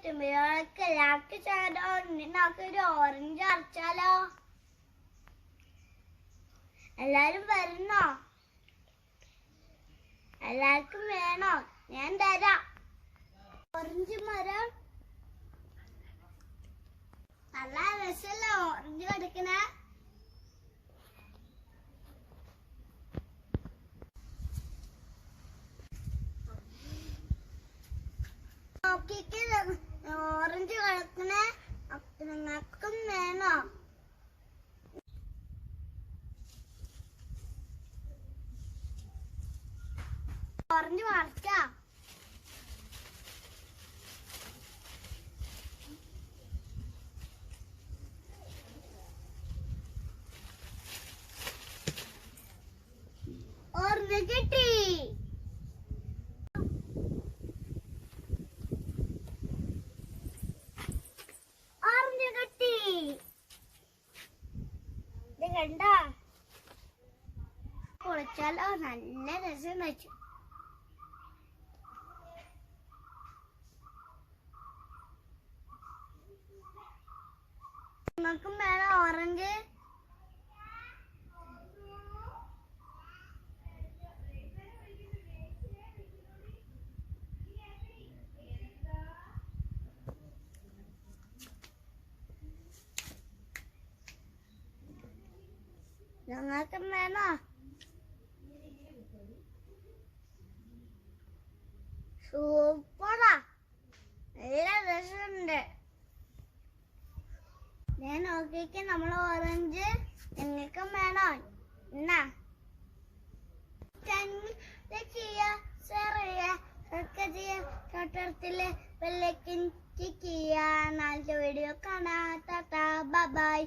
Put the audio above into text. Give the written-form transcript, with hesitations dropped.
തുമ്പികൾക്ക് എല്ലാവർക്കും ചേരോ നമുക്കൊരു ഓറഞ്ച് അരച്ചാലോ? എല്ലാരും വരുന്നോ? എല്ലാവർക്കും വേണോ? ഞാൻ തരാം. ഓറഞ്ച് മരം നല്ല രസമല്ലേ ഓറഞ്ച് കടിക്കണേ? നോക്കിക്ക് ഓറഞ്ച് കളിക്കണേ. നിങ്ങൾക്കും വേണോ? ഓറഞ്ച് മറിക്കാം. ഓറഞ്ച് കിട്ടി. ഓറഞ്ച് കിട്ടി. ഇത് കണ്ടോ? പൊളിച്ചാലോ? നല്ല രസം വെച്ചു. നിങ്ങൾക്കും വേണം ഓറഞ്ച്? നിങ്ങൾക്കും വേണോ? സൂപ്പറാ, നല്ല രസമുണ്ട്. ഞാൻ നോക്കിക്ക് നമ്മൾ ഓറഞ്ച്. നിങ്ങൾക്കും വേണോ? എന്നാ തൊട്ടടുത്തില്ലേ ബെല്ലൈക്കൻ ക്ലിക്ക് ചെയ്യാ. നാളത്തെ വീഡിയോ കാണാം. Tata bye bye.